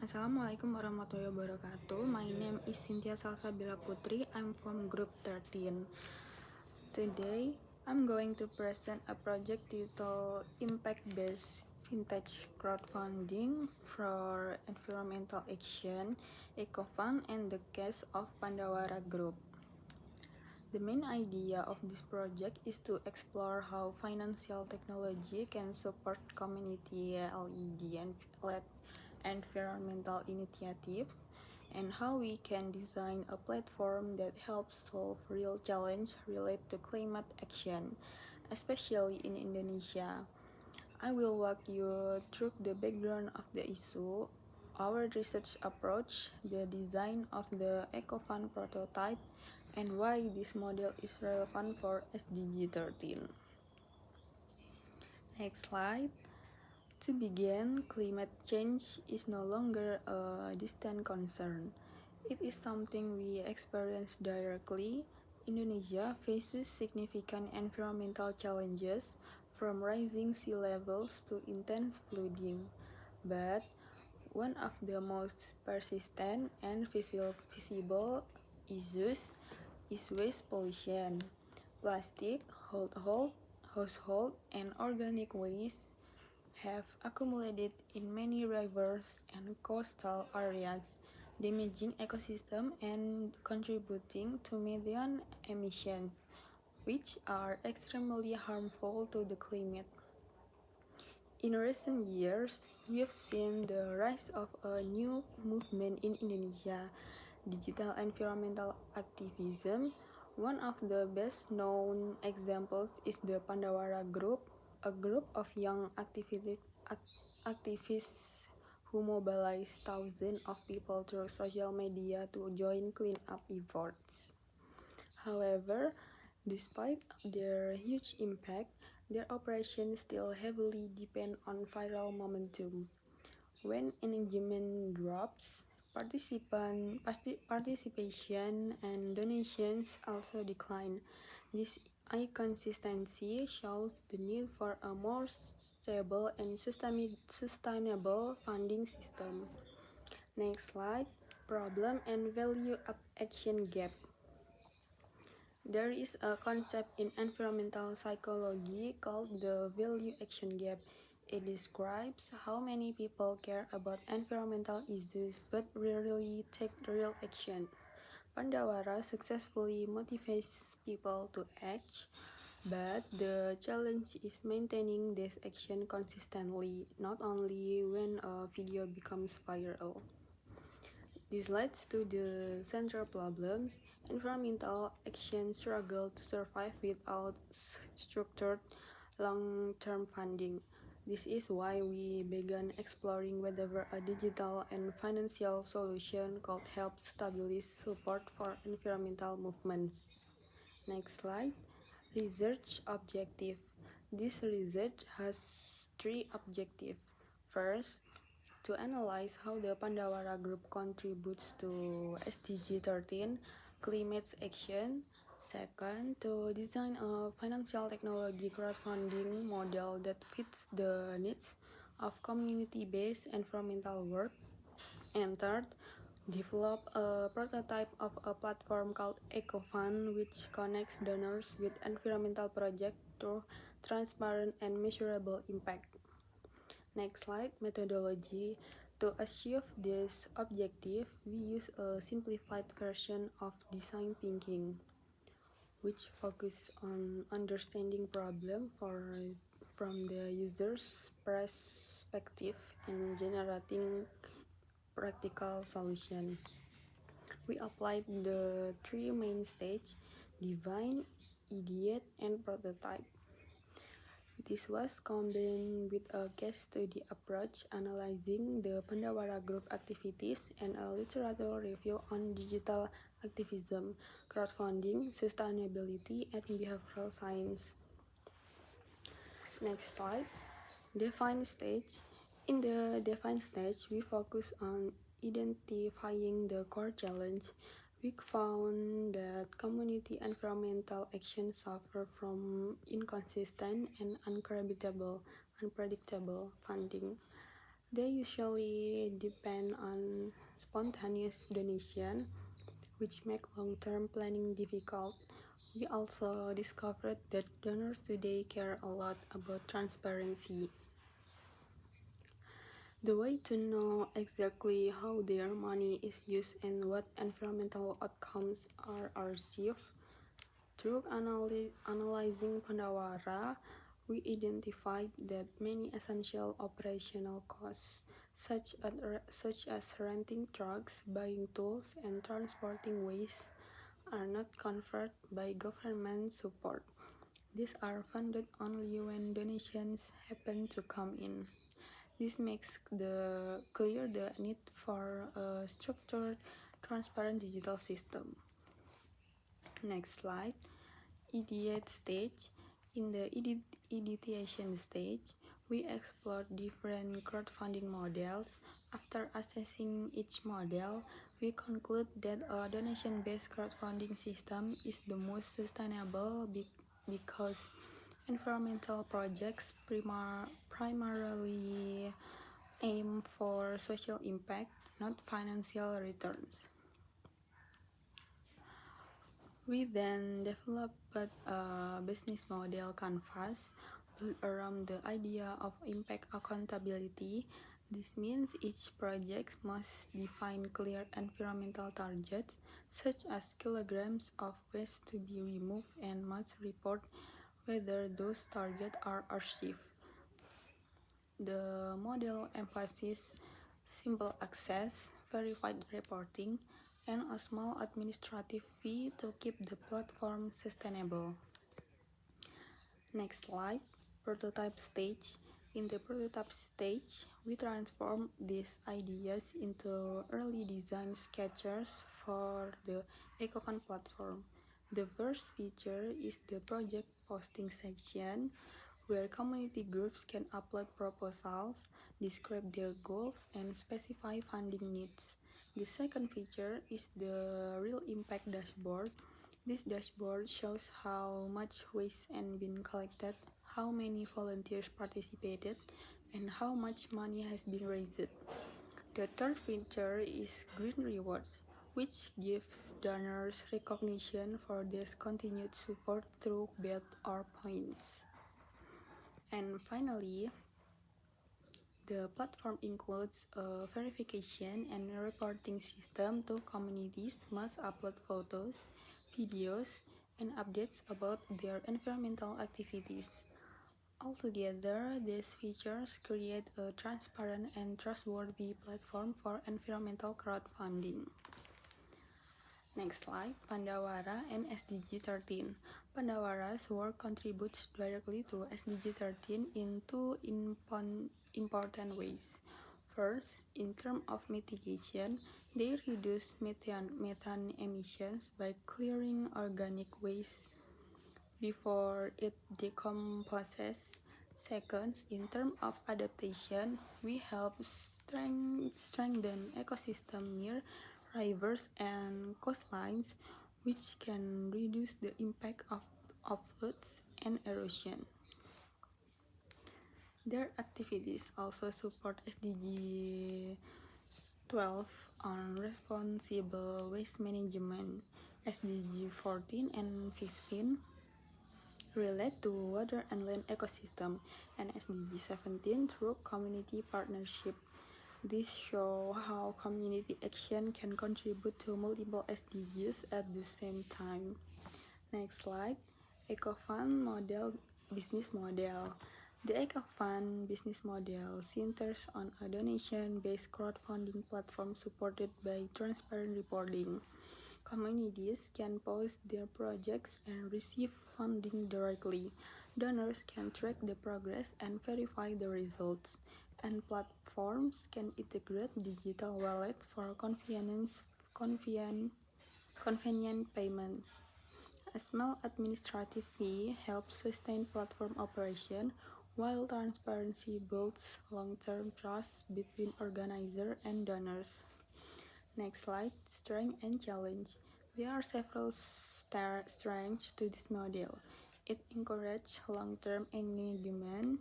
Assalamualaikum warahmatullahi wabarakatuh. My name is Cynthia Salsabila Putri. I'm from Group 13. Today, I'm going to present a project titled Impact-Based Vintage Crowdfunding for Environmental Action, EcoFund, and the case of Pandawara Group. The main idea of this project is to explore how financial technology can support community LED and LED environmental initiatives, and how we can design a platform that helps solve real challenges related to climate action, especially in Indonesia. I will walk you through the background of the issue, our research approach, the design of the EcoFund prototype, and why this model is relevant for SDG 13. Next slide. To begin, climate change is no longer a distant concern. It is something we experience directly. Indonesia faces significant environmental challenges, from rising sea levels to intense flooding. But one of the most persistent and visible issues is waste pollution. Plastic, household, and organic waste have accumulated in many rivers and coastal areas, damaging ecosystem and contributing to methane emissions, which are extremely harmful to the climate. In recent years, we have seen the rise of a new movement in Indonesia, digital environmental activism. One of the best known examples is the Pandawara Group, a group of young activists who mobilize thousands of people through social media to join cleanup efforts. However, despite their huge impact, their operations still heavily depend on viral momentum. When engagement drops, participation and donations also decline. This inconsistency shows the need for a more stable and sustainable funding system. Next slide. Problem and value action gap. There is a concept in environmental psychology called the value action gap. It describes how many people care about environmental issues but rarely take real action. Pandawara successfully motivates people to act, but the challenge is maintaining this action consistently, not only when a video becomes viral. This leads to the central problems. Environmental action struggle to survive without structured long-term funding. This is why we began exploring whether a digital and financial solution could help stabilize support for environmental movements. Next slide. Research objective. This research has three objectives. First, to analyze how the Pandawara Group contributes to SDG 13 climate action. Second, to design a financial technology crowdfunding model that fits the needs of community-based environmental work. And third, develop a prototype of a platform called EcoFund, which connects donors with environmental projects through transparent and measurable impact. Next slide, methodology. To achieve this objective, we use a simplified version of design thinking, which focus on understanding problem from the user's perspective and generating practical solution. We applied the three main stages: define, ideate, and prototype. This was combined with a case study approach analyzing the Pandawara Group activities and a literature review on digital activism, crowdfunding, sustainability, and behavioral science. Next slide. Define stage. In the define stage, we focus on identifying the core challenge. We found that community environmental actions suffer from inconsistent and unpredictable funding. They usually depend on spontaneous donation, which make long-term planning difficult. We also discovered that donors today care a lot about transparency. The way to know exactly how their money is used and what environmental outcomes are achieved. Through analyzing Pandawara, we identified that many essential operational costs, such as renting trucks, buying tools, and transporting waste, are not covered by government support. These are funded only when donations happen to come in. This makes clear the need for a structured, transparent digital system. Next slide. Ideate stage. In the ideation stage, we explore different crowdfunding models. After assessing each model, we conclude that a donation-based crowdfunding system is the most sustainable because environmental projects primarily aim for social impact, not financial returns. We then developed a business model canvas built around the idea of impact accountability. This means each project must define clear environmental targets, such as kilograms of waste to be removed, and must report whether those targets are achieved. The model emphasizes simple access, verified reporting, and a small administrative fee to keep the platform sustainable. Next slide, prototype stage. In the prototype stage, we transform these ideas into early design sketches for the EcoFund platform. The first feature is the project posting section, where community groups can upload proposals, describe their goals, and specify funding needs. The second feature is the real impact dashboard. This dashboard shows how much waste has been collected, how many volunteers participated, and how much money has been raised. The third feature is green rewards, which gives donors recognition for their continued support through badge or points. And finally, the platform includes a verification and reporting system to communities must upload photos, videos, and updates about their environmental activities. Altogether, these features create a transparent and trustworthy platform for environmental crowdfunding. Next slide, Pandawara and SDG 13. Pandawara's work contributes directly to SDG 13 in two important ways. First, in terms of mitigation, they reduce methane emissions by clearing organic waste before it decomposes. Second, in terms of adaptation, we help strengthen ecosystem near rivers and coastlines, which can reduce the impact of floods and erosion. Their activities also support SDG 12 on responsible waste management. SDG 14 and 15 relate to water and land ecosystem, and SDG 17 through community partnership. This shows how community action can contribute to multiple SDGs at the same time. Next slide, EcoFund business model. The EcoFund business model centers on a donation-based crowdfunding platform supported by transparent reporting. Communities can post their projects and receive funding directly. Donors can track the progress and verify the results. And platforms can integrate digital wallets for convenient payments. A small administrative fee helps sustain platform operation, while transparency builds long-term trust between organizers and donors. Next slide, strength and challenge. There are several strengths to this model. It encourages long-term engagement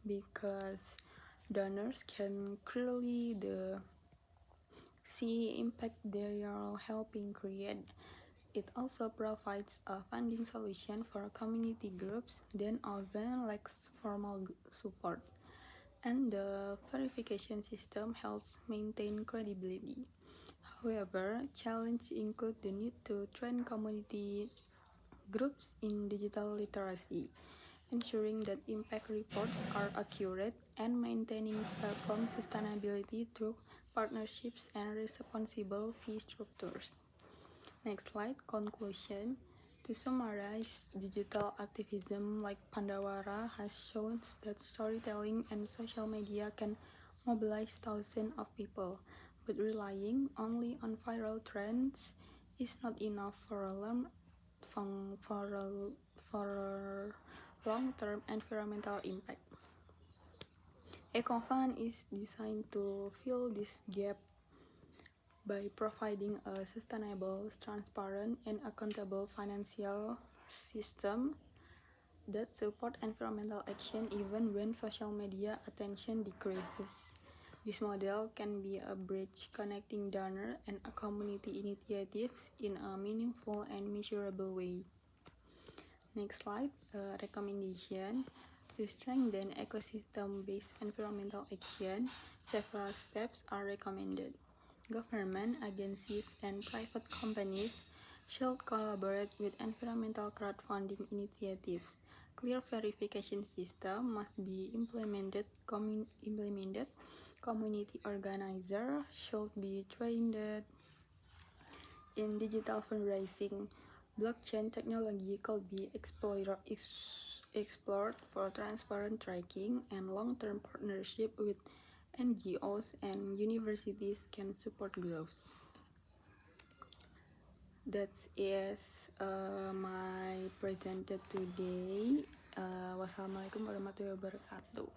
because donors can clearly see impact they are helping create. It also provides a funding solution for community groups that often lacks formal support, and the verification system helps maintain credibility. However, challenges include the need to train community groups in digital literacy, ensuring that impact reports are accurate, and maintaining platform sustainability through partnerships and responsible fee structures. Next slide, conclusion. To summarize, digital activism like Pandawara has shown that storytelling and social media can mobilize thousands of people, but relying only on viral trends is not enough for a long-term environmental impact. EcoFund is designed to fill this gap by providing a sustainable, transparent, and accountable financial system that support environmental action even when social media attention decreases. This model can be a bridge connecting donor and community initiatives in a meaningful and measurable way. Next slide, recommendation. To strengthen ecosystem-based environmental action, several steps are recommended. Government, agencies, and private companies should collaborate with environmental crowdfunding initiatives. Clear verification system must be implemented. Community organizers should be trained in digital fundraising. Blockchain technology could be explored for transparent tracking, and long-term partnership with NGOs and universities can support growth. That is my presented today. Wassalamualaikum warahmatullahi wabarakatuh.